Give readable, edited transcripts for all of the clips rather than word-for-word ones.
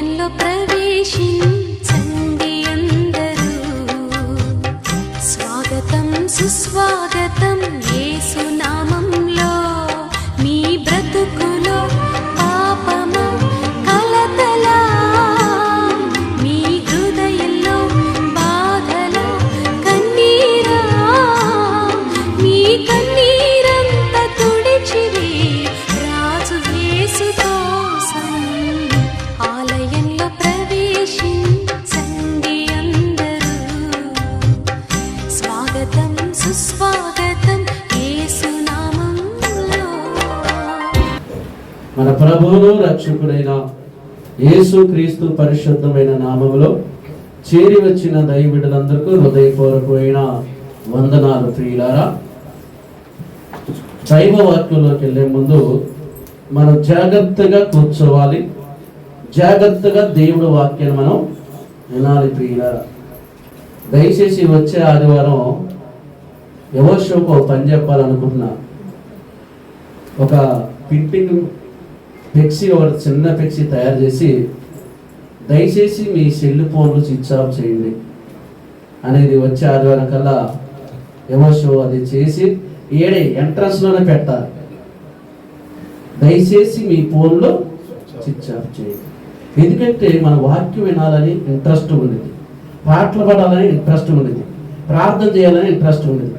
ఆలయంలో ప్రవేశించండి అందరూ, స్వాగతం సుస్వాగతం యేసు నామంలో. మీ బ్రతుకులో పాపము కలతలా, మీ హృదయంలో బాధలో కన్నీరా, మీ కన్నీరంతా తుడిచివే రాజు యేసు కోసం. ఆలయంలో ప్రవేశించండి అందరూ, స్వాగతం సుస్వాగతం యేసు నామంలో. మన ప్రభువును రక్షకుడైన యేసుక్రీస్తు పరిశుద్ధమైన నామములో చేరి వచ్చిన దైవబిడ్డలందరికీ హృదయపూర్వకమైన వందనాలు. ప్రియులారా, దైవ వాక్యంలోకి వెళ్ళే ముందు మనం జాగ్రత్తగా కూర్చోవాలి, జాగ్రత్తగా దేవుడి వాక్యాన్ని మనం వినాలి. ప్రియులారా, దయచేసి వచ్చే ఆదివారం యెహోషువకు ఒక పని చెప్పాలనుకుంటున్నా. ఒక ప్రింటింగ్ ఫ్లెక్సీ, ఒక చిన్న ఫ్లెక్సీ తయారు చేసి దయచేసి మీ సెల్ ఫోన్లు స్విచ్ ఆఫ్ చేయండి అనేది వచ్చే ఆదివారం కల్లా యెహోషువ అది చేసి ఎంట్రన్స్లోనే పెట్టాలి. దయచేసి మీ ఫోన్లో స్విచ్ ఆఫ్ చేయండి. ఎందుకంటే మన వాక్యం వినాలని ఇంట్రెస్ట్ ఉండేది, పాటలు పాడాలని ఇంట్రెస్ట్ ఉండేది, ప్రార్థన చేయాలని ఇంట్రెస్ట్ ఉండేది.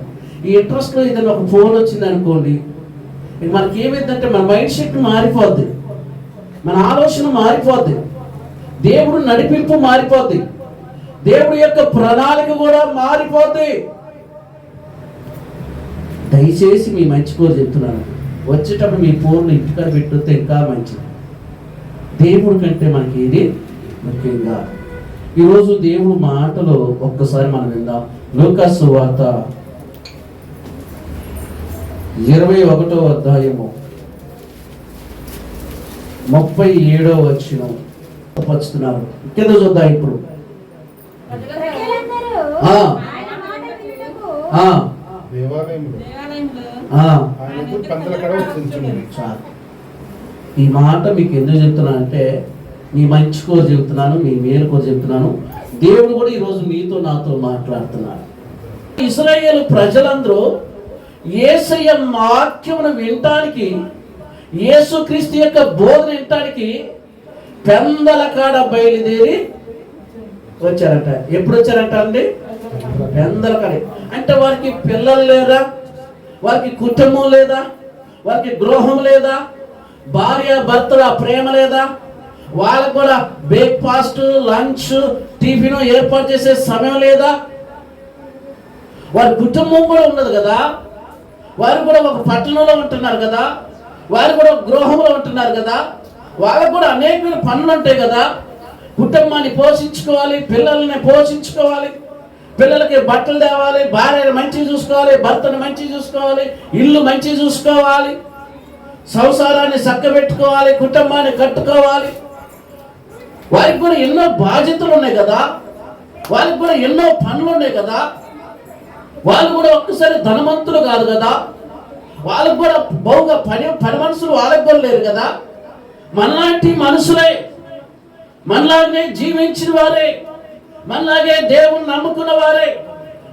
ఈ ఇంట్రెస్ట్లో ఏదైనా ఒక ఫోన్ వచ్చింది అనుకోండి, మనకి ఏమైందంటే మన మైండ్ సెట్ మారిపోద్ది, మన ఆలోచన మారిపోద్ది, దేవుడు నడిపింపు మారిపోద్ది, దేవుడి యొక్క ప్రణాళిక కూడా మారిపోద్ది. దయచేసి మీ మంచి కోరు చెప్తున్నాను, వచ్చేటప్పుడు మీ ఫోన్లు ఇంటికాడ పెట్టుతే ఇంకా మంచిది. దేవుడి కంటే మనకి ఇది ముఖ్యంగా. ఈరోజు దేవుడు మాటలు ఒక్కసారి మనం విందాం. లూకాసు సువార్త 21వ అధ్యాయము 37వ వచనం పంచుతున్నారు. కింద చూద్దాం ఇప్పుడు. ఈ మాట మీకు ఎందుకు చెప్తున్నానంటే మీ మంచి కోరు చెబుతున్నాను, మీ మేలు కోరు చెప్తున్నాను. దేవుడు కూడా ఈరోజు మీతో నాతో మాట్లాడుతున్నాడు. ఇశ్రాయేలు ప్రజలందరూ యేసయ్య వాక్యమును వినటానికి, యేసుక్రీస్తు యొక్క బోధన వినటానికి పెందల కాడ బయలుదేరి వచ్చారట. ఎప్పుడు వచ్చారంట అండి? పెందల కాడ. అంటే వారికి పిల్లలు లేరా, వారికి కుటుంబం లేదా, వారికి గృహం లేదా, భార్య భర్తల ప్రేమ లేదా, వాళ్ళకు కూడా బ్రేక్ఫాస్ట్, లంచ్, టిఫిన్ ఏర్పాటు చేసే సమయం లేదా, వారి కుటుంబం కూడా ఉన్నది కదా, వారు కూడా ఒక పట్టణంలో ఉంటున్నారు కదా, వారు కూడా గృహంలో ఉంటున్నారు కదా, వాళ్ళకు కూడా అనేకమైన పనులు ఉంటాయి కదా. కుటుంబాన్ని పోషించుకోవాలి, పిల్లల్ని పోషించుకోవాలి, పిల్లలకి బట్టలు తేవాలి, భార్యను మంచిగా చూసుకోవాలి, భర్తను మంచిగా చూసుకోవాలి, ఇల్లు మంచిగా చూసుకోవాలి, సంసారాన్ని చక్కబెట్టుకోవాలి, కుటుంబాన్ని కట్టుకోవాలి. వారికి కూడా ఎన్నో బాధ్యతలు ఉన్నాయి కదా, వారికి కూడా ఎన్నో పనులు ఉన్నాయి కదా. వాళ్ళు కూడా ఒక్కసారి ధనవంతులు కాదు కదా, వాళ్ళకు కూడా బహుగా పని మనుషులు వాళ్ళకు కూడా లేరు కదా. మనలాంటి మనుషులే, మనలాగే జీవించిన వారే, మనలాగే దేవుని నమ్ముకున్న వారే,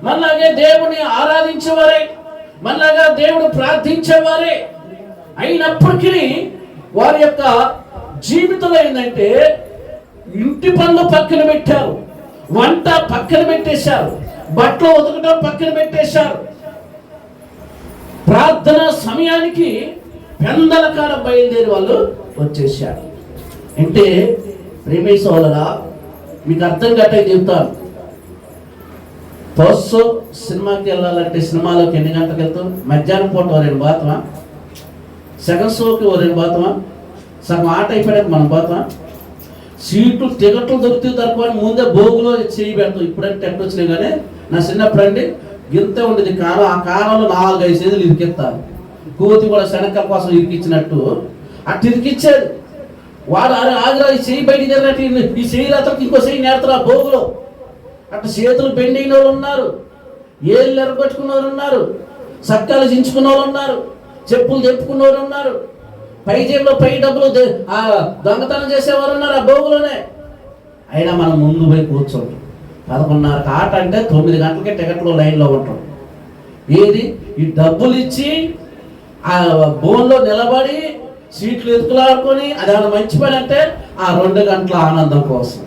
మనలాగే దేవుని ఆరాధించేవారే, మనలాగా దేవుడు ప్రార్థించేవారే అయినప్పటికీ వారి యొక్క జీవితంలో ఏంటంటే ఇంటి పనులు పక్కన పెట్టారు, వంట పక్కన పెట్టేశారు, బట్టలు ఉతకడం పక్కన పెట్టేశారు. ప్రార్థన సమయానికి పెందల కాడ బయలుదేరి వాళ్ళు వచ్చేసారు. అంటే ప్రేమేశ వాళ్ళరా, మీకు అర్థం కట్టే చెప్తాను. ఫస్ట్ షో సినిమాకి వెళ్ళాలంటే సినిమాలోకి ఎన్ని గంటలకు వెళ్తాం? మధ్యాహ్నం పూట 2 బాతమా, సెకండ్ షోకి 2 బాతమా, సగం ఆట అయిపోయాక మనం బాతమా, సీట్లు టికెట్లు దొరికితే తక్కువ ముందే భోగులో చేయి పెడతాం. ఇప్పుడంటే ఎట్టు వచ్చినాయి కానీ నా చిన్నప్పుడు అండి గింతే ఉండేది కారం. ఆ కారంలో 4-5 సేదులు ఇరికిస్తాను. కోతి కూడా శనక్కల కోసం ఇరికిచ్చినట్టు అటు ఇరికిచ్చాడు వాడు. ఆగిరా, ఈ చెయ్యి బయటికి జరిగినట్టు ఈ చెయ్యి రాత్రికి ఇంకో చెయ్యి నేర్తారు ఆ భోగులో. అటు చేతులు బెండిన వాళ్ళు ఉన్నారు, ఏళ్ళు ఎరగొట్టుకున్న వాళ్ళు ఉన్నారు, సక్కాలు చించుకున్న వాళ్ళు ఉన్నారు, చెప్పులు చెప్పుకున్న వాళ్ళు ఉన్నారు, పై జేబులో పై డబ్బులు దొంగతనం చేసేవారు ఉన్నారు ఆ భోగులోనే. అయినా మనం ముందు పోయి కూర్చుంటాం. 11:30 ఆట అంటే 9 గంటలకే టికెట్లో లైన్లో ఉంటాం. ఏది ఈ డబ్బులు ఇచ్చి ఆ బోన్లో నిలబడి సీట్లు ఎత్తుకులాడుకొని అదేమన్నా మంచి పని అంటే ఆ 2 గంటల ఆనందం కోసం.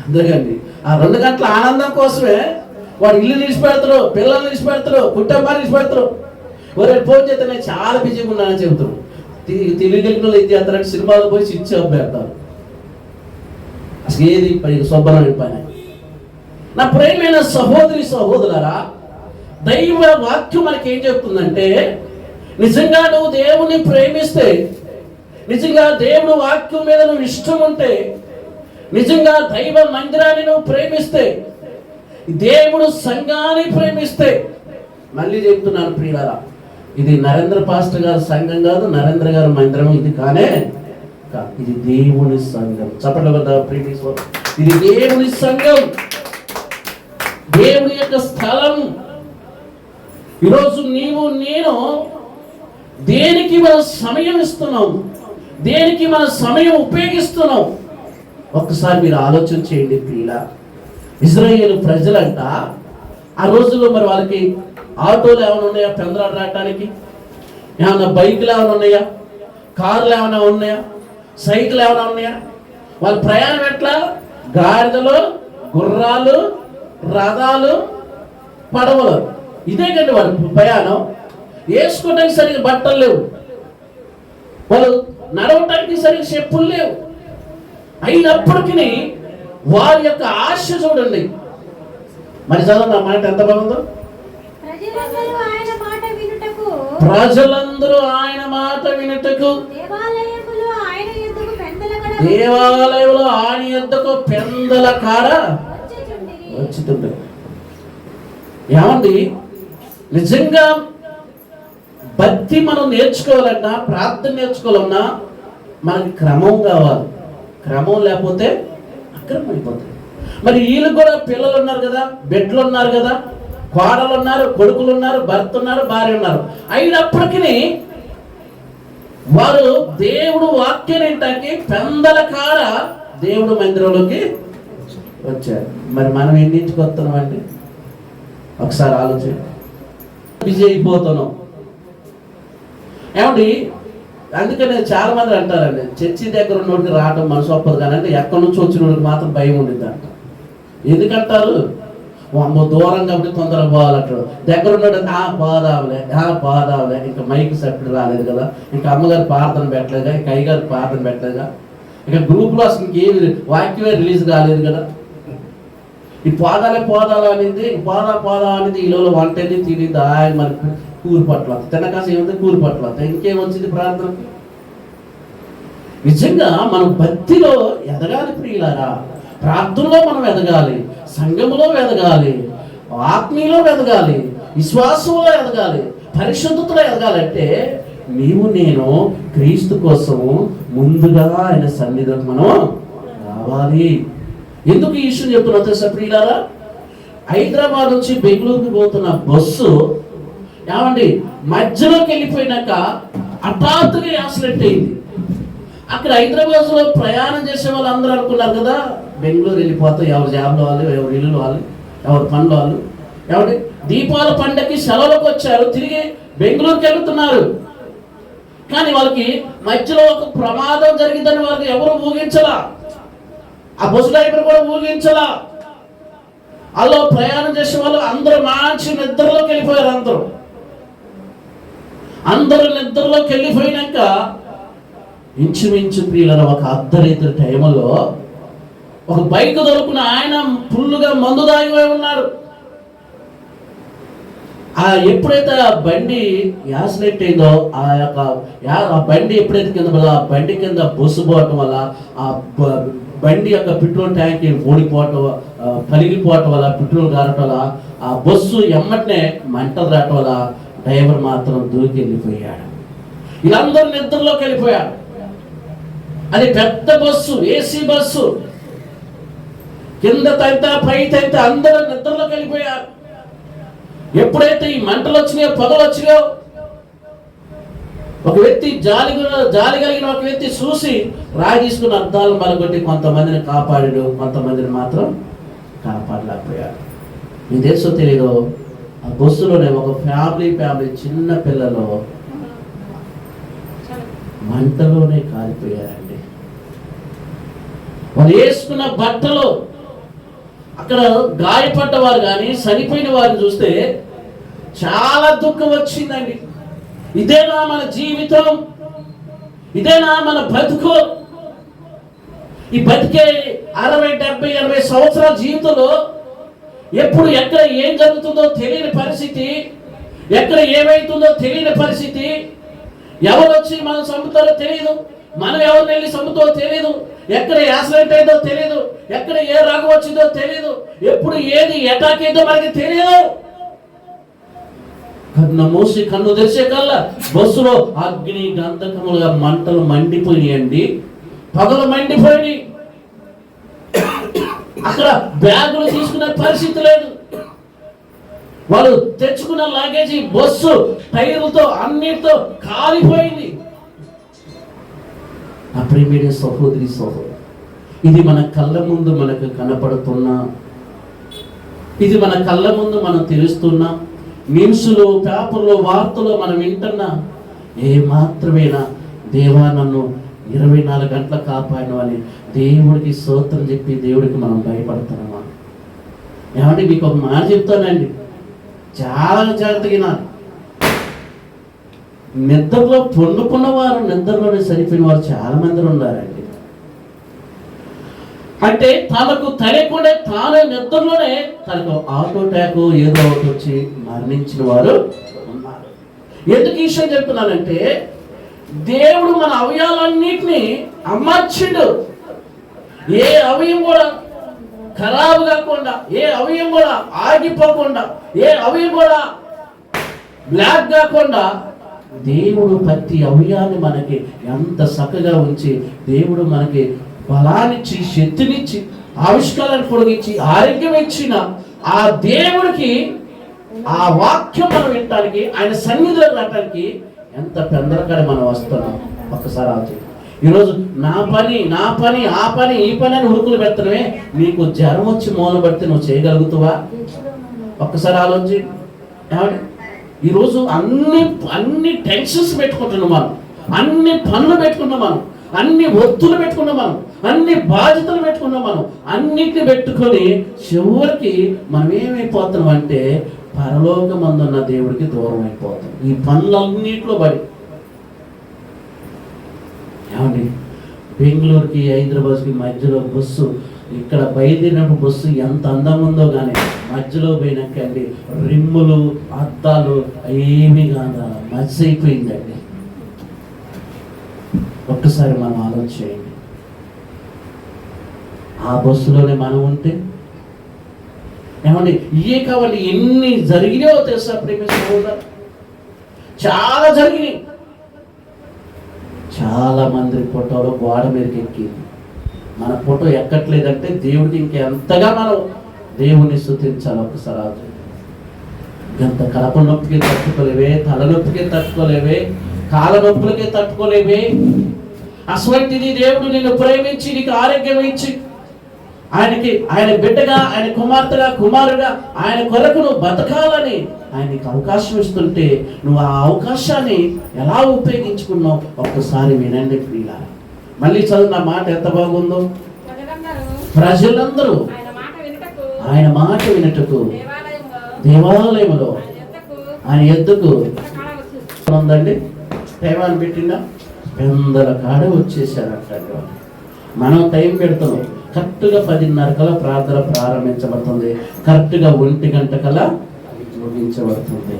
అందుకండి ఆ 2 గంటల ఆనందం కోసమే వాడు ఇల్లు నిలిచిపెడతారు, పిల్లల్ని నిలిచిపెడతారు, కుటుంబాన్ని నిలిచిపెడతారు. ఒరే ఫోన్ చేస్తే నేను చాలా బిజీగా ఉన్నానని చెబుతారు. తెలియగలిగిన వాళ్ళు ఏం చేస్తారంటే సినిమాలో పోయి స్విచ్ ఆఫ్ పెడతారు. అసలు ఏది శుభ్రమైన పని. నా ప్రియమైన సహోదరి సహోదరులారా, దైవ వాక్యం మనకి ఏం చెప్తుందంటే, నిజంగా నువ్వు దేవుని ప్రేమిస్తే, నిజంగా దేవుడు వాక్యం మీద నువ్వు ఇష్టం ఉంటే, నిజంగా దైవ మందిరాన్ని నువ్వు ప్రేమిస్తే, దేవుడు సంఘాన్ని ప్రేమిస్తే, మళ్ళీ చెప్తున్నాను ప్రియులారా, ఇది నరేంద్ర పాస్టర్ గారి సంఘం కాదు, నరేంద్ర గారి మందిరం ఇది కానే కాదు, ఇది దేవుని సంఘం. చెప్పండి కదా ప్రీవియస్, ఇది దేవుని సంఘం, దేవుని యొక్క స్థలం. ఈరోజు నీవు నేను దేనికి మన సమయం ఇస్తున్నాం, దేనికి మన సమయం ఉపయోగిస్తున్నాం? ఒక్కసారి మీరు ఆలోచన చేయండి ప్రియుల. ఇజ్రాయేలు ప్రజలంట ఆ రోజుల్లో మరి వాళ్ళకి ఆటోలు ఏమైనా ఉన్నాయా, పెందరాలు రావడానికి? ఏమైనా బైకులు ఏమైనా ఉన్నాయా, కార్లు ఏమైనా ఉన్నాయా, సైకిల్ ఏమైనా ఉన్నాయా? వాళ్ళ ప్రయాణం ఎట్లా? గాడిదలు, గుర్రాలు, రథాలు, పడవలు. ఇదే కండి వాళ్ళ ప్రయాణం. వేసుకోవడానికి సరిగ్గా బట్టలు లేవు, వాళ్ళు నడవటానికి సరిగ్గా చెప్పులు లేవు. అయినప్పటికీ వారి యొక్క ఆశ చూడండి. మరి చదవండి ఆ మాట ఎంత బాగుందో. ప్రజలందరూ ఆయన మాట వినుటకు దేవాలయంలో ఆయన యొద్దకు పెందల కాడ వచ్చుతుండే. ఏమండి, నిజంగా భక్తి మనం నేర్చుకోవాలన్నా, ప్రార్థన నేర్చుకోవాలన్నా మనకి క్రమం కావాలి. క్రమం లేకపోతే అక్రమం అయిపోతుంది. మరి వీళ్ళకి కూడా పిల్లలు ఉన్నారు కదా, బిడ్డలు ఉన్నారు కదా, కోడలు ఉన్నారు, కొడుకులు ఉన్నారు, భర్త ఉన్నారు, భార్య ఉన్నారు. అయినప్పటికీ వారు దేవుడు వాక్యం ఏంటానికి పెందల కాడ దేవుడు మందిరంలోకి వచ్చారు. మరి మనం ఎన్నింటికి వస్తున్నాం అండి? ఒకసారి ఆలోచన. బిజీ అయిపోతున్నాం ఏమండి. అందుకని చాలా మంది అంటారండి, చర్చి దగ్గర ఉన్నోడికి రావడం మనసు ఒప్పదు కానీ అంటే ఎక్కడి నుంచి వచ్చినోడికి మాత్రం భయం ఉండిద్ది అంట. ఎందుకంటారు? అమ్మో దూరం కాబట్టి తొందరగా పోవాలంటాడు. దగ్గర ఉన్నాడు పోదావులే, ఇంకా మైక్ సభ్యుడు రాలేదు కదా, ఇంకా అమ్మగారు ప్రార్థన పెట్టలేదుగా, ఇంకా అయ్యగారు ప్రార్థన పెట్టలేదుగా, ఇంకా గ్రూప్లో అసలు ఇంకేమి వాక్యమే రిలీజ్ కాలేదు కదా. ఈ పోదాలు అనేది పోదా అనేది ఈలో వంట తిరిగింది. ఆయన మరి కూరు పట్ల తినకాసి ఏముంది, కూరు పట్ల ఇంకేమొచ్చింది ప్రార్థన. నిజంగా మనం భక్తిలో ఎదగాలి ప్రియులారా. ప్రార్థనలో మనం ఎదగాలి, సంఘములో ఎదగాలి, ఆత్మీయలో ఎదగాలి, విశ్వాసంలో ఎదగాలి, పరిశుద్ధతలో ఎదగాలంటే నీవు నేను క్రీస్తు కోసము ముందుగా ఆయన సన్నిధికి మనం రావాలి. ఎందుకు ఈ విషయం చెప్తున్నా తెలుసా ప్రియులారా? హైదరాబాద్ నుంచి బెంగళూరుకి పోతున్న బస్సు ఏమండి మధ్యలోకి వెళ్ళిపోయినాక హఠాత్తుగా యాక్సిడెంట్ అయింది. అక్కడ హైదరాబాద్లో ప్రయాణం చేసే వాళ్ళు అందరూ అనుకున్నారు కదా బెంగళూరు వెళ్ళిపోతాం, ఎవరి జాబ్లో వాళ్ళు, ఎవరి ఇల్లు వాళ్ళు, ఎవరి పనులు వాళ్ళు. ఏమండి దీపావళి పండగకి సెలవులకు వచ్చారు, తిరిగి బెంగళూరుకి వెళ్తున్నారు. కానీ వాళ్ళకి మధ్యలో ఒక ప్రమాదం జరిగిందని వాళ్ళకి ఎవరు ఊహించలా, ఆ బస్సు డ్రైవర్ కూడా ఊహించలా. అలా ప్రయాణం చేసే వాళ్ళు అందరూ మంచి నిద్రలోకి వెళ్ళిపోయారు. అందరూ నిద్రలోకి వెళ్ళిపోయినాక ఇంచుమించు ప్రియుల ఒక అర్ధరాత్రి టైంలో ఒక బైక్ దొరుకున్న ఆయన ఫుల్లుగా మందు దాగిపోయి ఉన్నాడు. ఎప్పుడైతే ఆ బండి యాక్సిడెంట్ అయిందో ఆ బండి ఎప్పుడైతే కింద ఆ బండి కింద బస్సు పోవటం వల్ల ఆ బండి యొక్క పెట్రోల్ ట్యాంక్ ఓడిపోవటం, పలిగిపోవటం వల్ల, పెట్రోల్ కారటం వల్ల ఆ బస్సు ఎమ్మటనే మంటలు రావటం వల్ల డ్రైవర్ మాత్రం దూకి వెళ్ళిపోయాడు. వీళ్ళందరూ నిద్రలోకి వెళ్ళిపోయాడు. అది పెద్ద బస్సు, ఏసీ బస్సు, కింద తంత పై తంత అందరూ నిద్రలోకి వెళ్ళిపోయారు. ఎప్పుడైతే ఈ మంటలు వచ్చినాయో, పొగలు వచ్చినాయో ఒక వ్యక్తి జాలి కలిగిన ఒక వ్యక్తి చూసి రాయి తీసుకున్న అర్థాలు మలగొట్టి కొంతమందిని కాపాడాడు, కొంతమందిని మాత్రం కాపాడలేకపోయాడు. మీ తెలుసో తెలియదు, ఆ బస్సులోనే ఒక ఫ్యామిలీ చిన్న పిల్లలు మంటలోనే కాలిపోయారండి. వాళ్ళు వేసుకున్న బట్టలు, అక్కడ గాయపడ్డవారు కానీ చనిపోయిన వారిని చూస్తే చాలా దుఃఖం వచ్చిందండి. ఇదేనా మన జీవితం? ఇదేనా మన బతుకు? ఈ బతికే 60, 70, 80 సంవత్సరాల జీవితంలో ఎప్పుడు ఎక్కడ ఏం జరుగుతుందో తెలియని పరిస్థితి, ఎక్కడ ఏమైతుందో తెలియని పరిస్థితి, ఎవరు వచ్చి మనం చంపుతారో తెలియదు, మనం ఎవరిని వెళ్ళి చంపుతారో తెలియదు, ఎక్కడ యాక్సిడెంట్ అయిందో తెలియదు, ఎక్కడ ఏ రోగం వచ్చిందో తెలియదు, ఎప్పుడు ఏది అటాక్ అయిందో మనకి తెలియదు. కన్ను మూసి కన్ను తెరిచే కల్లా బస్సులో అగ్ని గంధకములుగా మంటలు మండిపోయినాయండి, పగలు మండిపోయి. అక్కడ బ్యాగులు తీసుకునే పరిస్థితి లేదు. వాళ్ళు తెచ్చుకున్న లగేజీ బస్సు టైర్లతో అన్నిటితో కాలిపోయింది. నా ప్రియమైన సహోదరి సహోదరు, ఇది మన కళ్ళ ముందు మనకు కనపడుతున్నా, ఇది మన కళ్ళ ముందు మనం తెలుస్తున్నా, న్యూస్లో పేపర్లో వార్తలో మనం వింటున్నా, ఏ మాత్రమేనా దేవా నన్ను 24 గంటల కాపాడు అని దేవుడికి స్తోత్రం చెప్పి దేవుడికి మనం భయపడుతున్నామా? ఏమంటే మీకు ఒక మాట చెప్తానండి, చాలా జాగ్రత్తగా నిద్రలో పండుకున్న వారు, నిద్రలోనే చనిపోయిన వారు చాలా మంది ఉన్నారండి. అంటే తనకు తెలియకుండా తానే నిద్రలోనే తనకు ఆటో అటాక్ ఏదో ఒకటి వచ్చి మరణించిన వారు ఉన్నారు. ఎందుకు ఈ విషయం చెప్తున్నానంటే, దేవుడు మన అవయవాలన్నిటినీ అమర్చిండు. ఏ అవయం కూడా ఖరాబు కాకుండా, ఏ అవయం కూడా ఆగిపోకుండా, ఏ అవయం కూడా బ్లాక్ కాకుండా దేవుడు ప్రతి అవయాన్ని మనకి ఎంత చక్కగా ఉంచి, దేవుడు మనకి బలాన్నిచ్చి, శక్తినిచ్చి, ఆవిష్కారాన్ని పొడిగించి, ఆరోగ్యం ఇచ్చిన ఆ దేవుడికి ఆ వాక్యం మనం వినటానికి, ఆయన సన్నిధిలో రావటానికి ఎంత పెందరకాడ మనం వస్తున్నాం. ఒక్కసారి ఆలోచన. ఈరోజు నా పని ఆ పని ఈ పని అని ఉరుకులు పెడతామే. నీకు జ్వరం వచ్చి మూల పడితే నువ్వు చేయగలుగుతావా? ఒక్కసారి ఆలోచించి. ఈరోజు అన్ని టెన్షన్స్ పెట్టుకుంటున్నాం మనం, అన్ని పనులు పెట్టుకున్నాం మనం, అన్ని ఒత్తులు పెట్టుకున్నాం మనం, అన్ని బాధ్యతలు పెట్టుకున్నాం మనం. అన్నిటిని పెట్టుకొని చివరికి మనం ఏమైపోతున్నాం అంటే పరలోకమందున్న దేవుడికి దూరం అయిపోతాం ఈ పనులన్నింటిలో పడి. ఏమండి, బెంగళూరుకి హైదరాబాద్కి మధ్యలో బస్సు, ఇక్కడ బయలుదేరినప్పుడు బస్సు ఎంత అందంగా ఉందో కానీ మధ్యలో పోయినాకండి రిమ్ములు, అద్దాలు ఏమీ కాదు, మధ్య అయిపోయిందండి. ఒక్కసారి మనం ఆలోచన చేయండి. ఆ బస్సులోనే మనం ఉంటే ఏమండి, ఇవే కావాలి ఎన్ని జరిగినాయో తెలుసా ప్రేమ సహోదరు? చాలా జరిగినాయి. చాలా మంది ఫోటోలు గోడ మీదకి ఎక్కింది. మన ఫోటో ఎక్కట్లేదంటే దేవుడికి ఇంకెంతగా మనం దేవుని స్తుతించాలి. ఒకసారి ఇంత కడప నొప్పికి తట్టుకోలేవే, తలనొప్పికి తట్టుకోలేవే, కాళ్ళ నొప్పులకి తట్టుకోలేవే. అసవంటిది దేవుడు నిన్ను ప్రేమించి నీకు ఆరోగ్యం ఇచ్చి ఆయన బిడ్డగా, ఆయన కుమార్తెగా, కుమారుగా ఆయన కొరకు నువ్వు బతకాలని ఆయనకి అవకాశం ఇస్తుంటే నువ్వు ఆ అవకాశాన్ని ఎలా ఉపయోగించుకున్నావు ఒక్కసారి వినండి ప్రియులారా. మళ్ళీ చదువు, నా మాట ఎంత బాగుందో. ప్రజలందరూ ఆయన మాట వినుటకు దేవాలయంలో ఆయన ఎద్దుకు ఉందండి. టైం పెట్టిందా? పెందల కాడ వచ్చేసారంట. మనం టైం పెడతాం. కరెక్ట్గా 10:30 కల్లా ప్రార్థన ప్రారంభించబడుతుంది. కరెక్ట్గా 1 గంట కల్లా ముగించబడుతుంది.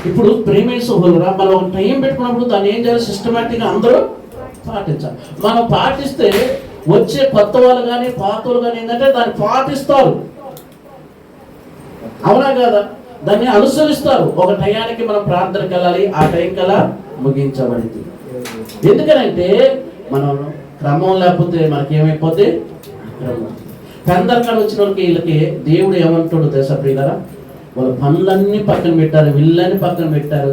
ఇప్పుడు ప్రేమ సహోదరా, మనం ఒక టైం పెట్టుకున్నప్పుడు దాన్ని ఏం చేయాలి? సిస్టమేటిక్గా అందరూ పాటించాలి. మనం పాటిస్తే వచ్చే కొత్త వాళ్ళు కానీ పాత వాళ్ళు కానీ ఏంటంటే దాన్ని పాటిస్తారు. అవునా కదా? దాన్ని అనుసరిస్తారు. ఒక టయానికి మనం ప్రార్థనకి వెళ్ళాలి, ఆ టైం కల్లా ముగించబడింది. ఎందుకనంటే మనం క్రమం లేకపోతే మనకేమైపోతే పెందరకాడ వచ్చిన వాళ్ళకి వీళ్ళకి దేవుడు ఏమంటాడు తెలుసా ప్రియులారా? వాళ్ళ పనులన్నీ పక్కన పెట్టారు, విల్లన్నీ పక్కన పెట్టారు,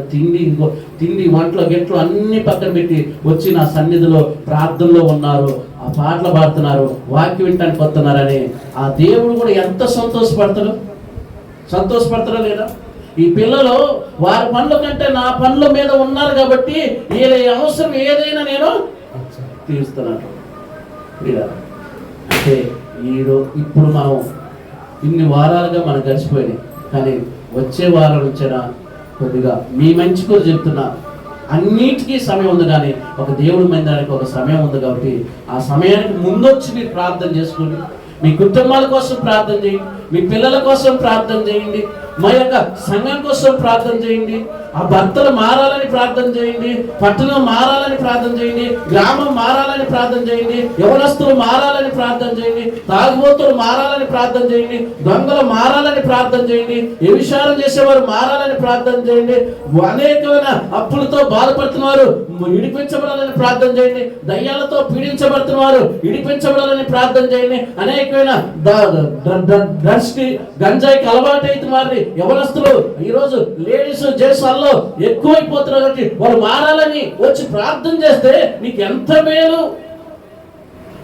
తిండి వంటలు గిట్లు అన్ని పక్కన పెట్టి వచ్చి నా సన్నిధిలో ప్రార్థనలో ఉన్నారు, ఆ పాటలు పాడుతున్నారు, వాక్యం వినటానికి వస్తున్నారని ఆ దేవుడు కూడా ఎంత సంతోషపడతారో లేదా? ఈ పిల్లలు వారి పనుల కంటే నా పనుల మీద ఉన్నారు కాబట్టి వీళ్ళ అవసరం ఏదైనా నేను తీరుస్తున్నాను. అంటే ఇప్పుడు మనం ఇన్ని వారాలుగా మనం గడిచిపోయినాయి, కానీ వచ్చే వారం నుంచైనా కొద్దిగా మీ మంచి కొరకు చెప్తున్నా. అన్నిటికీ సమయం ఉంది, కానీ ఒక దేవుడి మందిరానికి ఒక సమయం ఉంది కాబట్టి ఆ సమయానికి ముందొచ్చి మీరు ప్రార్థన చేసుకోండి. మీ కుటుంబాల కోసం ప్రార్థన చేయండి, మీ పిల్లల కోసం ప్రార్థన చేయండి, మా యొక్క సంఘం కోసం ప్రార్థన చేయండి, ఆ భర్తలు మారాలని ప్రార్థన చేయండి, పట్టణం మారాలని ప్రార్థన చేయండి, గ్రామం మారాలని ప్రార్థన చేయండి, యవనస్తులు మారాలని ప్రార్థన చేయండి, తాగుబోతులు మారాలని ప్రార్థన చేయండి, దొంగలు మారాలని ప్రార్థన చేయండి, వ్యభిచారం చేసేవారు మారాలని ప్రార్థన చేయండి, అనేకమైన అప్పులతో బాధపడుతున్నారు విడిపించబడాలని ప్రార్థన చేయండి, దయ్యాలతో పీడించబడుతున్నారు విడిపించబడాలని ప్రార్థన చేయండి, అనేకమైన డ్రగ్స్కి గంజాయికి అలవాటు అవుతున్నారు యవనస్తులు ఈరోజు లేడీస్ జేసాల్లో ఎక్కువైపోతున్నారు కాబట్టి వాళ్ళు మారాలని వచ్చి ప్రార్థన చేస్తే నీకు ఎంత మేలు.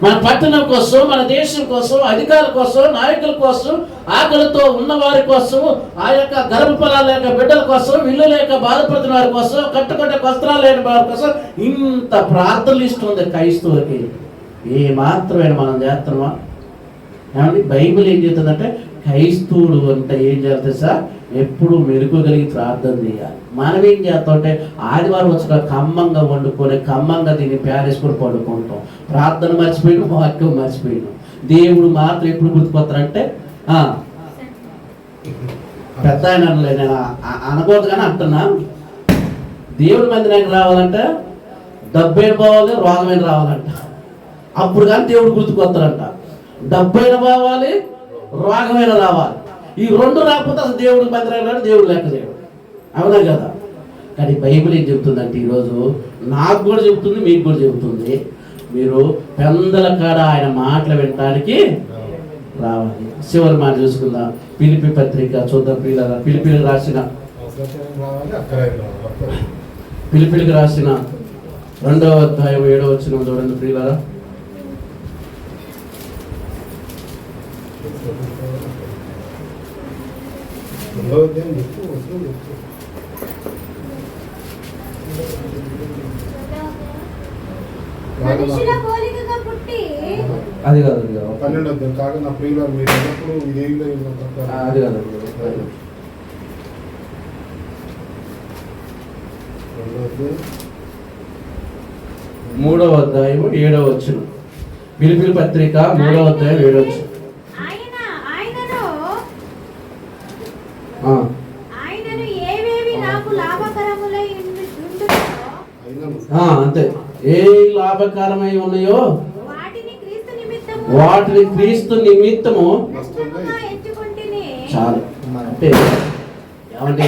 మన పట్టణం కోసం, మన దేశం కోసం, అధికారుల కోసం, నాయకుల కోసం, ఆకలితో ఉన్న వారి కోసం, ఆ యొక్క గర్భఫలాలు లేక బిడ్డల కోసం, ఇల్లు లేక బాధపడుతున్న వారి కోసం, కట్టుకుంటే వస్త్రాలు లేని వారి కోసం ఇంత ప్రార్థనలు ఇస్తుంది క్రైస్తవులకి. ఏ మాత్రమే మనం చేస్తున్నామా? ఏమండి బైబిల్ ఏం చెప్తుందంటే క్రైస్తవుడు అంటే ఏం చేస్తే సార్ ఎప్పుడు మెరుకోగలిగి ప్రార్థన చేయాలి. మనం ఏం చేస్తాం అంటే ఆదివారం వచ్చి ఖమ్మంగా వండుకొని ఖమ్మంగా దీన్ని ప్యారేసుకొని పండుకుంటాం. ప్రార్థన మర్చిపోయినాం, వాక్యం మర్చిపోయినాం. దేవుడు మాత్రం ఎప్పుడు గుర్తుకొస్తారంటే పెద్ద ఆయన నేను అనకూడదు కానీ అంటున్నా, దేవుడి మందిరానికి రావాలంటే డబ్బైన పోవాలి, రోగమైన రావాలంట. అప్పుడు కానీ దేవుడు గుర్తుకొస్తారంట. డబ్బైన పోవాలి, రోగమైన రావాలి. ఈ రెండు రాకపోతే అసలు దేవుడికి మందిరాలు దేవుడు లెక్క చేయడు. అవునా కదా? కానీ బైబిల్ ఏం చెబుతుందంటే ఈరోజు నాకు కూడా చెబుతుంది, మీకు కూడా చెబుతుంది, మీరు పెందల కాడ ఆయన మాటలు వినడానికి రావాలి. చివరి మాట చూసుకుందాం. ఫిలిప్పీ పత్రిక చూద్దాం ప్రియులారా. ఫిలిప్పీలకు రాసిన 2వ అధ్యాయం 7వ వచనం చూడండి ప్రియులారా. అది కాదు 12 కాగా నా ప్రియుల మీరు ఎల్లప్పుడూ విధేయులై అది కాదు 3వ అధ్యాయం 7వ వచనం. ఫిలిప్పీ పత్రిక 3వ అధ్యాయం 7వ వచనం. అంతే. ఏ లాభకరమై ఉన్నాయో వాటిని క్రీస్తు నిమిత్తము చాలు. అంటే ఏమంటే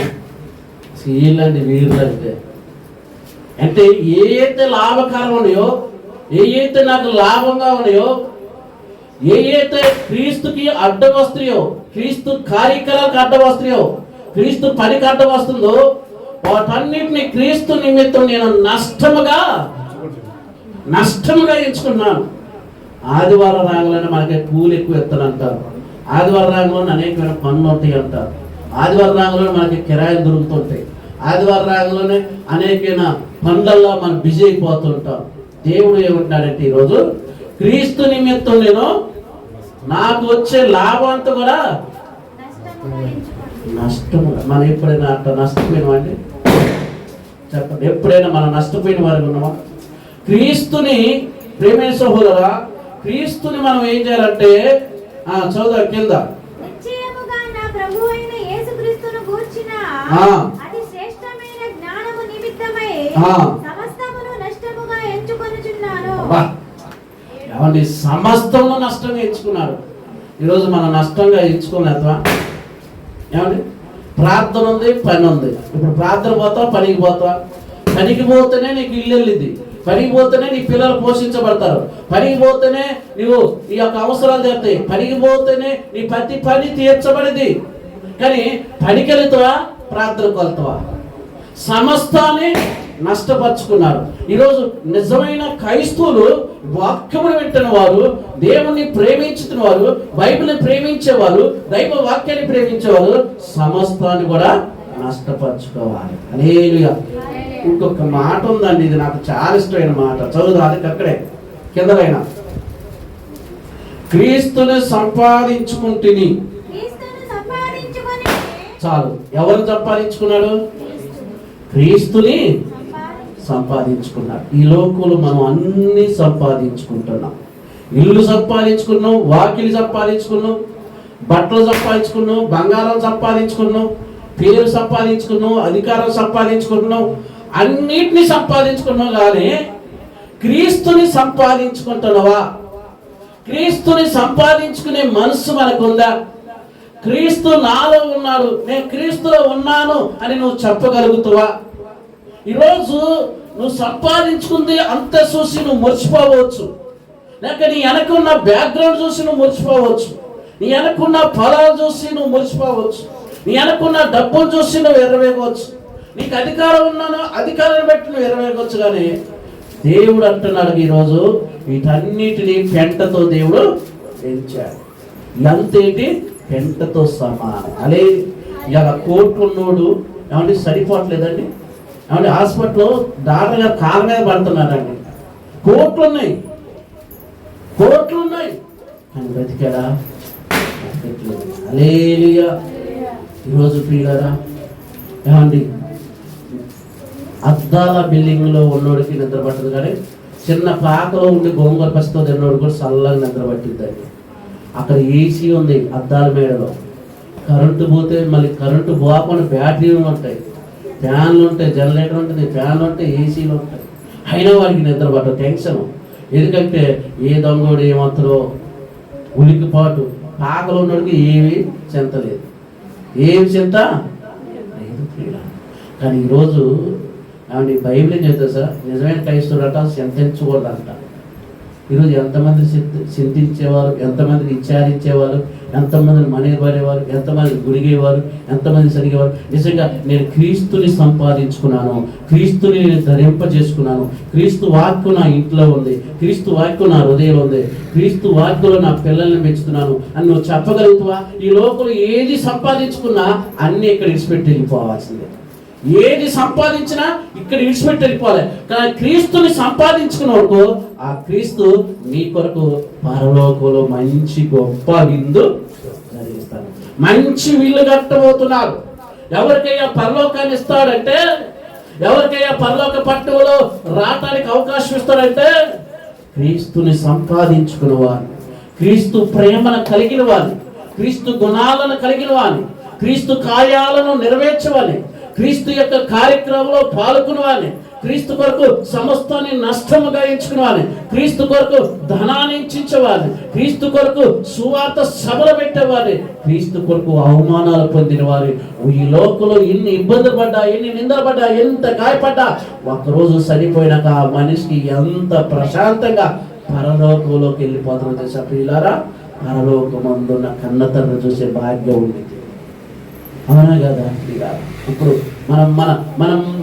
వీళ్ళండి వీళ్ళంటే అంటే ఏ లాభకరం ఉన్నాయో, ఏ నాకు లాభంగా ఉన్నాయో, ఏ క్రీస్తుకి అడ్డం వస్తాయో, క్రీస్తు కార్యక్రమాలకు అడ్డం వస్తాయో, క్రీస్తు పనికి అడ్డం వస్తుందో వాటన్నిటిని క్రీస్తు నిమిత్తం నేను నష్టముగా ఎంచుకున్నాను. ఆదివారం రాగానే మనకి పూలు ఎక్కువ ఎత్తానంటారు, ఆదివారం రాగానే అనేకమైన పనులు ఉంటాయి అంటారు, ఆదివారం రాగానే మనకి కిరాయిలు దొరుకుతుంటాయి, ఆదివారం రాగానే అనేకమైన పనులలో మనం బిజీ అయిపోతుంటాం. దేవుడు ఏమంటాడంటే ఈరోజు క్రీస్తు నిమిత్తం నేను నాకు వచ్చే లాభం అంతా కూడా నష్టము. మనం ఎప్పుడైనా అట్లా నష్టపోయినామండి చెప్పండి? ఎప్పుడైనా మనం నష్టపోయిన వారికి ఉన్నామా? క్రీస్తుని ప్రేమ సహోదరా, క్రీస్తుని మనం ఏం చేయాలంటే చదువు కింద ఏమండి సమస్తము నష్టంగా ఎంచుకున్నాడు. ఈరోజు మనం నష్టంగా ఎంచుకోలేదా? ఏమండి ప్రార్థన ఉంది, పని ఉంది. ఇప్పుడు ప్రార్థన పోతావా, పనికి పోతావా? పనికి పోతేనే నీకు ఇల్లు వెళ్ళింది, పనికి పోతేనే నీ పిల్లలు పోషించబడతారు, పనికి పోతేనే నువ్వు నీ యొక్క అవసరాలు తీరుతాయి, పనికి పోతేనే నీ ప్రతి పని తీర్చబడింది. కానీ పనికి వెళ్తావా, ప్రార్థనకు వెళ్తావా? సమస్తాన్ని నష్టపరుచుకున్నారు. ఈరోజు నిజమైన క్రైస్తవులు వాక్యమును వింటున్న వారు, దేవుణ్ణి ప్రేమించుతున్న వారు, బైబిల్ని ప్రేమించేవారు, దైవ వాక్యాన్ని ప్రేమించేవారు సమస్తాన్ని కూడా నష్టపరుచుకోవాలి. హల్లెలూయా. ఇంకొక మాట ఉందండి, ఇది నాకు చాలా ఇష్టమైన మాట, చదువుదా అది అక్కడే కిందలైనా. క్రీస్తుని సంపాదించుకుంటుని. చాలు. ఎవరు సంపాదించుకున్నాడు? క్రీస్తుని సంపాదించుకున్నాడు. ఈ లోకంలో మనం అన్ని సంపాదించుకుంటున్నాం. ఇల్లు సంపాదించుకున్నాం, వాకిలి సంపాదించుకున్నాం, బట్టలు సంపాదించుకున్నాం, బంగారం సంపాదించుకున్నాం, పేరు సంపాదించుకున్నాం, అధికారం సంపాదించుకుంటున్నాం, అన్నిటినీ సంపాదించుకున్నాం. కానీ క్రీస్తుని సంపాదించుకుంటున్నావా? క్రీస్తుని సంపాదించుకునే మనసు మనకుందా? క్రీస్తు నాలో ఉన్నాడు, నేను క్రీస్తులో ఉన్నాను అని నువ్వు చెప్పగలుగుతావా? ఈరోజు నువ్వు సంపాదించుకుంది అంత చూసి నువ్వు మర్చిపోవచ్చు, లేక నీ వెనకున్న బ్యాక్గ్రౌండ్ చూసి నువ్వు మర్చిపోవచ్చు, నీ వెనకున్న ఫలాలు చూసి నువ్వు మర్చిపోవచ్చు, నీ వెనకున్న డబ్బులు చూసి నువ్వు ఎర్రవేయవచ్చు, నీకు అధికారం ఉన్నాను అధికారాన్ని బట్టి నువ్వు ఎర్రవేయవచ్చు. కానీ దేవుడు అంటున్నాడు ఈరోజు వీటన్నిటిని పెంటతో దేవుడు పెంచాడు. ఎంతేంటి? పెంటతో సమానం. అదే ఇలా కోర్టు ఉన్నోడు ఏమంటే సరిపోవట్లేదండి, ఏమంటే హాస్పిటల్లో డాక్టర్ గారు కాళ్ళ మీద పడుతున్నారండి. కోట్లు ఉన్నాయి అని బ్రతికాడా? హల్లెలూయా. ఈరోజు ప్రియులారా, ఏమండి అద్దాల బిల్డింగ్లో ఉన్నోడికి నిద్ర పట్టదు, కానీ చిన్న పాకలో ఉండి గోంగూర పసితో తిన్నోడు కూడా చల్లగా నిద్ర పట్టిద్దండి. అక్కడ ఏసీ ఉంది అద్దాల మేడలో, కరెంటు పోతే మళ్ళీ కరెంటు పోకుండా బ్యాటరీలు ఉంటాయి, ఫ్యాన్లు ఉంటాయి, జనరేటర్ ఉంటుంది, ఫ్యాన్లు ఉంటాయి, ఏసీలు ఉంటాయి. అయినా వాడికి నిద్ర పట్టదు, టెన్షన్. ఎందుకంటే ఏ దొంగోడు ఏమాత్రో ఉలికిపాటు. పాకలో ఉన్నోడికి ఏమీ చింత లేదు, ఏమి చింత లేదు. కానీ ఈరోజు ఏమంటే బైబిల్ ఏం చెప్తా సార్, నిజమైన క్రైస్తవుడట చింతించకూడదంట. ఈరోజు ఎంతమంది చింతించేవారు, ఎంతమందిని విచారించేవారు, ఎంతమందిని మనీపడేవారు, ఎంతమంది గురిగేవారు, ఎంతమంది సరిగేవారు. నిజంగా నేను క్రీస్తుని సంపాదించుకున్నాను, క్రీస్తుని నేను ధరింపజేసుకున్నాను, క్రీస్తు వాక్యం నా ఇంట్లో ఉంది, క్రీస్తు వాక్యం నా హృదయంలో ఉంది, క్రీస్తు వాక్యంలో నా పిల్లల్ని పెంచుతున్నాను అని నువ్వు చెప్పగలుగుతావా? ఈ లోకంలో ఏది సంపాదించుకున్నా అన్నీ ఇక్కడ విడిచిపెట్టి వెళ్ళిపోవాల్సిందే. ఏది సంపాదించినా ఇక్కడ విడిచిపెట్టి వెళ్ళిపోవాలి. కానీ క్రీస్తుని సంపాదించుకున్నవరకు ఆ క్రీస్తు నీ కొరకు పరలోకంలో మంచి గొప్ప విందు జరిగిస్తాడు. మంచి విల్లు కట్టబోతున్నారు. ఎవరికైనా పరలోకాన్ని ఇస్తాడంటే, ఎవరికైనా పరలోక పట్టణంలో రావటానికి అవకాశం ఇస్తాడంటే క్రీస్తుని సంపాదించుకున్న వారు, క్రీస్తు ప్రేమను కలిగిన వారు, క్రీస్తు గుణాలను కలిగిన వారు, క్రీస్తు కార్యాలను నెరవేర్చవాలి, క్రీస్తు యొక్క కార్యక్రమంలో పాల్గొనవాలి, క్రీస్తు కొరకు సమస్తాన్ని నష్టముగా ఎంచుకునేవారు, క్రీస్తు కొరకు ధనాన్ని ఇచ్చించేవారు, క్రీస్తు కొరకు సువార్త సభలు పెట్టేవారు, క్రీస్తు కొరకు అవమానాలు పొందిన వారు. ఈ లోకంలో ఎన్ని ఇబ్బందులు పడ్డా, ఎన్ని నిందలు పడ్డా, ఎంత గాయపడ్డా, ఒక్కరోజు సరిపోయినాక ఆ మనిషికి ఎంత ప్రశాంతంగా పరలోకంలోకి వెళ్ళిపోతున్న తెలుసా ప్రియులారా? పరలోకమందున్న కన్న తండ్రి చూసే భాగ్యం ఉంది. అవునా కదా? ఇప్పుడు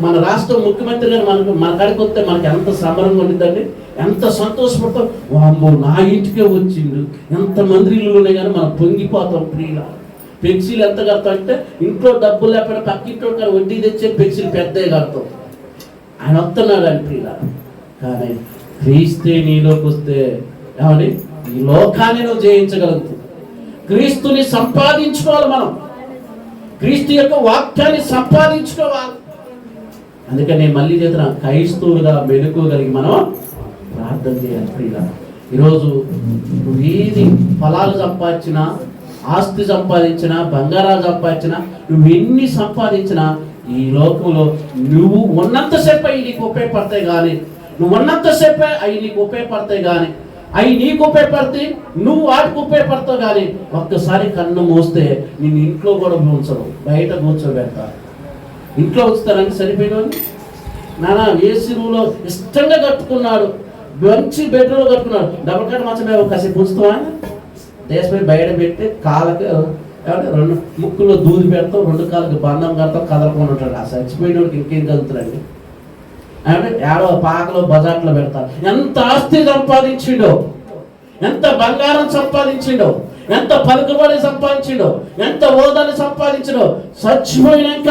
మన రాష్ట్ర ముఖ్యమంత్రి గారు మన కాడికి వస్తే మనకి ఎంత సంబరంగా ఉండిద్దండి, ఎంత సంతోషపడతాం. వామ్మో నా ఇంటికే వచ్చిండు, ఎంతమంది ఇల్లు ఉన్నాయి కానీ మనం పొంగిపోతాం. ప్రియుల పెన్సిల్ ఎంత కడతాం అంటే ఇంట్లో డబ్బులు లేకపోయినా పక్కింట్లో కానీ వడ్డీ తెచ్చే పెన్సిల్ పెద్దగా కడతాం. ఆయన వస్తున్నాడు అని ప్రియుల. కానీ క్రీస్తే నీలోకి వస్తే ఏమని ఈ లోకాన్ని నువ్వు జయించగలుగుతావు. క్రీస్తుని సంపాదించుకోవాలి, మనం క్రీస్తు యొక్క వాక్యాన్ని సంపాదించుకోవాలి. అందుకని మళ్ళీ చెప్తున్నా, క్రైస్తవులుగా మెలుకోగలిగి మనం ప్రార్థన చేయాలి. ప్రియుల ఈరోజు నువ్వు ఏది ఫలాలు సంపాదించినా, ఆస్తి సంపాదించినా, బంగారాలు సంపాదించినా, నువ్వు ఎన్ని సంపాదించినా ఈ లోకంలో నువ్వు ఉన్నంతసేపు అవి నీకు ఉపయోగపడతాయి. కానీ నువ్వు ఉన్నంతసేపే అవి నీకు ఉపయోగపడతాయి, కానీ అవి నీకు ఉపయోగపడితే నువ్వు వాటికి ఉపయోగపడతావు. కానీ ఒక్కసారి కన్ను మూస్తే నేను ఇంట్లో కూడా ఉంచరు, బయట కూర్చోబెడతారు. ఇంట్లో ఉంచుతారని సరిపోయిన నానా ఏసీ రూమ్లో ఇష్టంగా కట్టుకున్నాడు, మంచి బెడ్రూమ్లో కట్టుకున్నాడు, డబుల్ కట్ మంచం కాసేపు ఉంచుతావా, దేశపై బయట పెట్టి కాళ్ళకి కాబట్టి రెండు ముక్కులో దూది పెడతాం, రెండు కాళ్ళకి బంధం కడతాం, కదలకుండా ఉంటాడు. ఆ చచ్చిపోయినోడికి ఇంకేం కలుగుతాడండి? అంటే ఏడో పాకలో బజాట్లో పెడతారు. ఎంత ఆస్తి సంపాదించిండో, ఎంత బంగారం సంపాదించిండో, ఎంత పలుకుబడి సంపాదించిండో, ఎంత హోదాని సంపాదించిండో, చచ్చిపోయినాక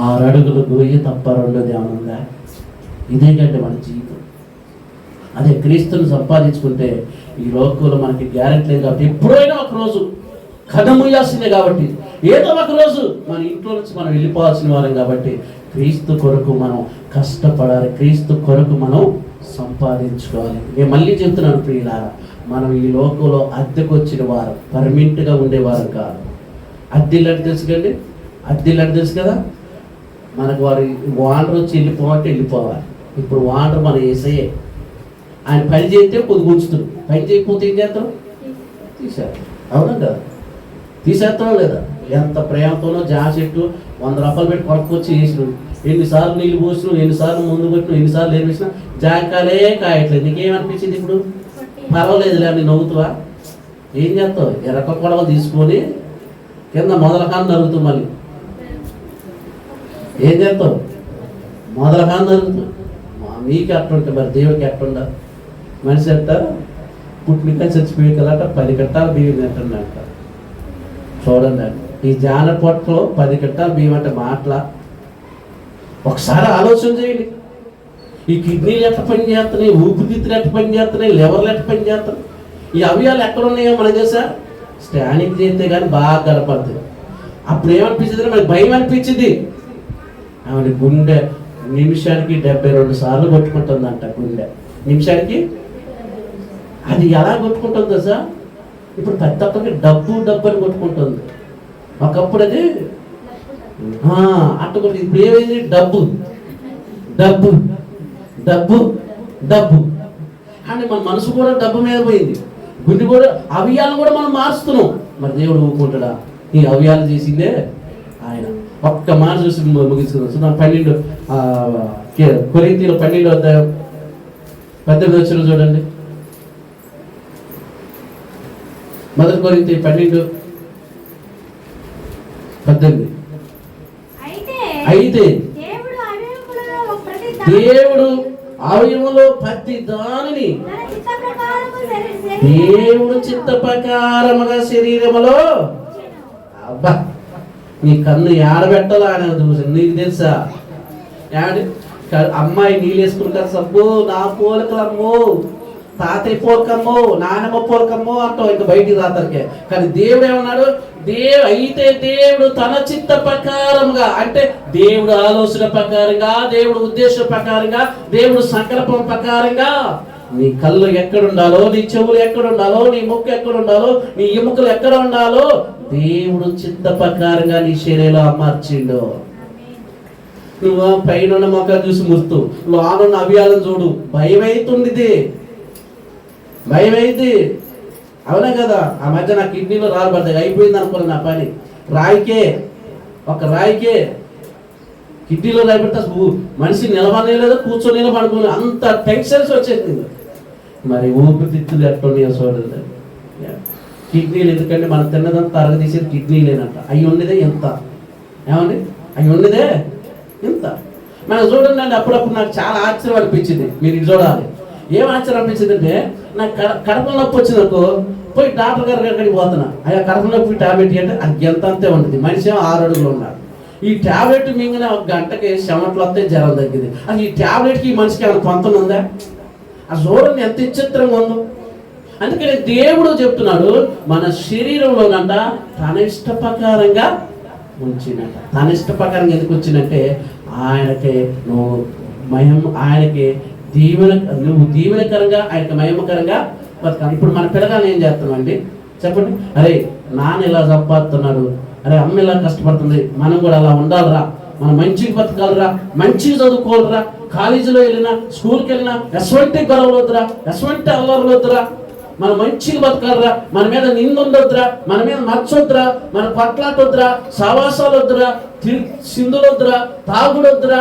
6 అడుగులు గొయ్యి తప్ప రెండోది ఏమన్నా? ఇదే కంటే మన జీవితం. అదే క్రీస్తుని సంపాదించుకుంటే ఈ లోకంలో మనకి గ్యారెంటీ లేదు. కాబట్టి ఎప్పుడైనా ఒకరోజు కథముయ్యాల్సిందే. కాబట్టి ఏదో ఒక రోజు మన ఇంట్లో నుంచి మనం వెళ్ళిపోవాల్సిన వారం. కాబట్టి క్రీస్తు కొరకు మనం కష్టపడాలి, క్రీస్తు కొరకు మనం సంపాదించుకోవాలి. నేను మళ్ళీ చెప్తున్నాను ప్రియులారా, మనం ఈ లోకంలో అద్దెకు వచ్చిన వారం, పర్మనెంట్గా ఉండేవారం కాదు. అద్దెలంటే తెలుసు కండి, అద్దెలంటే తెలుసు కదా. మనకు వారి వాండర్ వచ్చి వెళ్ళిపోవాలంటే వెళ్ళిపోవాలి. ఇప్పుడు వాండర్ మన యేసయ్యే. ఆయన పని చేస్తే కొద్ది ఉంచుతుంది, పని చేయకపోతే ఏం చేస్తాం? తీసేస్తాం. అవునా కదా? తీసేస్తాం లేదా? ఎంత ప్రేమతోనో చెట్టు 100 రూపాయలు పెట్టి కొనుక్కొచ్చి వేసినాడు. ఎన్నిసార్లు నీళ్ళు పోసినావు, ఎన్నిసార్లు ముందు పెట్టినావు, ఎన్నిసార్లు ఏమిసినా జాంకాయలే కాయట్లేదు. నీకేమనిపించింది ఇప్పుడు? పర్వాలేదులే అని నవ్వుతావా? ఏం చేస్తావు? ఎరక కొడవలు తీసుకొని కింద మొదల కాని నరుగుతావు. మళ్ళీ ఏం చేస్తావు? మొదల కాని నరుగుతావు. మీకు ఎట్టుంటే మరి దేవుడికి ఎట్టుండ? మనిషి అంట పుట్టినక చచ్చిపోయి కదట 10 కట్టాలు బియ్యం తింటుందంట. చూడండి, ఈ జానపట్లో 10 కట్టాలు బియ్యం అంటే మాటల? ఒకసారి ఆలోచన చేయండి. ఈ కిడ్నీలు ఎట్ట పని చేస్తున్నాయి, ఊపిరితిత్తులు ఎట్ట పని చేస్తున్నాయి, లివర్లు ఎట్ట పని చేస్తున్నాయి, ఈ అవయాలు ఎక్కడ ఉన్నాయో మనకు తెలుసా? స్టాండింగ్ చేస్తే కానీ బాగా గడపడుతుంది. అప్పుడు ఏమనిపించింది? మనకి భయం అనిపించింది. ఆవిడ గుండె నిమిషానికి 72 సార్లు కొట్టుకుంటుందంట. గుండె నిమిషానికి. అది ఎలా కొట్టుకుంటుందో సార్? ఇప్పుడు ప్రతి ఒక్కరికి డబ్బు అని కొట్టుకుంటుంది. ఒకప్పుడు అది అట్ట కొట్టి, ఇప్పుడు ఏమైంది? డబ్బు డబ్బు డబ్బు డబ్బు అని మన మనసు కూడా డబ్బు మీద పోయింది. గుండె కూడా, అవయాలను కూడా మనం మార్చుతున్నాం. మరి దేవుడు ఊరుకుంటాడా? ఈ అవయాలు చేసిందే ఆయన. ఒక్క మాట చూసి ముగించుకున్నాం. 12 కొరింథీయుల 12వ అధ్యాయం 18వ వచనం చూడండి. మొదటి కొరింథీ 12:18. అయితే దేవుడు అవయవంలో ప్రతి దానిని దేవుడు చిత్త ప్రకారముగా శరీరములో, అబ్బా నీ కన్ను ఏడబెట్టాలా అని చూసి నీకు తెలుసా? అమ్మాయి నీళ్ళు వేసుకుంటారు, సబ్బు నా పోలికలమ్మో, తాతయ్య పోలికమ్మో, నానమ్మ పోలికమ్మో అంటావు ఇంకా బయటికి రాతరికే. కానీ దేవుడు ఏమన్నాడు? అయితే దేవుడు తన చిత్త ప్రకారంగా, అంటే దేవుడు ఆలోచన ప్రకారంగా, దేవుడు ఉద్దేశం ప్రకారంగా, దేవుడు సంకల్పం ప్రకారంగా నీ కళ్ళు ఎక్కడుండాలో, నీ చెవులు ఎక్కడుండాలో, నీ ముక్కు ఎక్కడుండాలో, నీ ఎముకలు ఎక్కడ ఉండాలో దేవుడు చిత్త ప్రకారంగా నీ శరీరంలో అమర్చిండు. నువ్వు పైన మొక్క చూసి మురుతూ లోనున్న అవ్యాలను చూడు, భయం అవుతుంది. అవునా కదా? ఆ మధ్య నా కిడ్నీలో రాబడ్డాయి, అయిపోయింది అనుకోలే నా పని. ఒక రాయికే కిడ్నీలో రాయబడితే మనిషి నిలబడలేదు, కూర్చొని పడుకుని అంత టెన్షన్స్ వచ్చేసింది. మరి ఊపిరితిత్తులు ఎట్టున్నాయో చూడండి. కిడ్నీలు ఎందుకంటే మనం తిన్నదంతా తరగదీసేది కిడ్నీలేనంట. అవి ఉండేదే ఎంత? ఏమండి? అవి ఉండేదే ఎంత? మనం చూడండి అండి. అప్పుడప్పుడు నాకు చాలా ఆశ్చర్యం అనిపించింది. మీరు ఇది చూడాలి. ఏం ఆశ్చర్యం అనిపించింది అంటే, నాకు కడుపు నొప్పి వచ్చిందనుకో, పోయి డాక్టర్ గారి దగ్గరికి పోతున్నా. అయ్యా కడుపు నొప్పి టాబ్లెట్ అంటే అది ఎంత అంతే ఉంటుంది. మనిషి 6 అడుగులు ఉన్నాడు. ఈ టాబ్లెట్ మింగిన 1 గంటకి చెమటలు వస్తే జ్వరం తగ్గింది. అది ఈ టాబ్లెట్కి ఈ మనిషికి ఏమైనా పొంతం ఉందా? అది చూడండి ఎంత విచిత్రంగా ఉందో. అందుకని దేవుడు చెప్తున్నాడు, మన శరీరంలోనంట తన ఇష్ట ప్రకారంగా ఉంచినట. తన ఇష్ట ప్రకారంగా ఎందుకు వచ్చిందంటే, ఆయనకి ఆయనకి నువ్వు దీవెనకరంగా, ఆయనకి మహిమకరంగా బతకాలి. ఇప్పుడు మన పిల్లగాని ఏం చేస్తున్నాం అండి చెప్పండి? అరే నాన్న ఇలా సంపాదిస్తున్నాడు, అరే అమ్మ ఇలా కష్టపడుతుంది, మనం కూడా అలా ఉండాలిరా, మనం మంచిగా బతకాలరా, మంచిగా చదువుకోవాలరా, కాలేజీలో వెళ్ళినా, స్కూల్కి వెళ్ళినా ఎటువంటి గొడవలు వద్దురా, ఎటువంటి అల్లర్లు వద్దురా, మనం మంచిగా బతకాలరా, మన మీద నిందుండొద్దురా, మన మీద మర్చొద్దురా, మన పట్లాటొద్దురా, సవాసాలు వద్దురా, సింధులొద్దురా, తాగుడొద్దురా,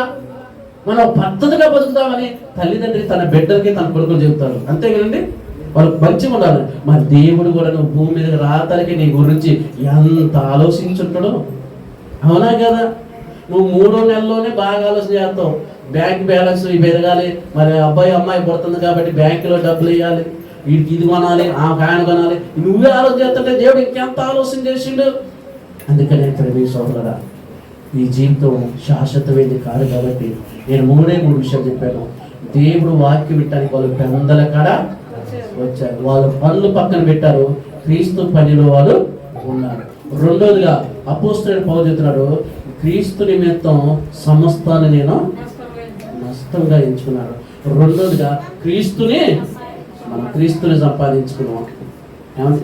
మనం పద్ధతిగా బతుకుతామని తల్లిదండ్రి తన బిడ్డలకి తన కొడుకులు చెబుతారు. అంతే కదండి? వాళ్ళకి మంచిగా ఉండాలి. మరి దేవుడు కూడా నువ్వు భూమి మీద రాతలకి నీ గురించి ఎంత ఆలోచించుంటాడో. అవునా కదా? నువ్వు 3వ నెలలోనే బాగా ఆలోచన చేస్తావు. బ్యాంక్ బ్యాలెన్స్ పెరగాలి, మరి అబ్బాయి అమ్మాయి పుడుతుంది కాబట్టి బ్యాంకులో డబ్బులు వేయాలి, వీడికి ఇది కొనాలి, ఆ ఫ్యాన్ కొనాలి. నువ్వే ఆలోచన చేస్తుంటే దేవుడు ఇంకెంత ఆలోచన చేసిండు. అందుకనే ప్రేమ సోదరుడా, ఈ జీవితం శాశ్వతమైనది కాదు కాబట్టి నేను 3 విషయాలు చెప్పాను. దేవుడు వాక్యం వినడానికి వాళ్ళు పెందల కాడ వచ్చారు. వాళ్ళ పనులు పక్కన పెట్టారు, క్రీస్తు పనిలో వాళ్ళు ఉన్నారు. రెండోదిగా అపోస్తలుడైన పౌలు చెప్తున్నాడు, క్రీస్తు నిమిత్తం సమస్తాన్ని నేను నష్టంగా ఎంచుకున్నాడు. రెండోదిగా మనం క్రీస్తుని సంపాదించుకున్నాం. ఏమంటే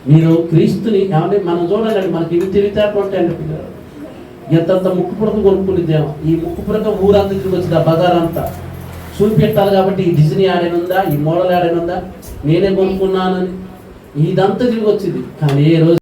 మీరు క్రీస్తుని ఏమంటే మనం చూడాలండి, మనకి ఇవి తెలివితేటలు ఉంటాయండి. పిల్లలు ఎంతంత ముక్కు పుడక కొనుక్కునిద్దాం, ఈ ముక్కు పుడక ఊరంతా తిరిగి వచ్చింది, ఆ బజారంతా చూపెట్టాలి కాబట్టి ఈ డిజైన్ ఆడేనుందా, ఈ మోడల్ ఆడేనుందా, నేనే కొనుక్కున్నానని ఇదంతా తిరిగి వచ్చింది. కానీ ఏ రోజు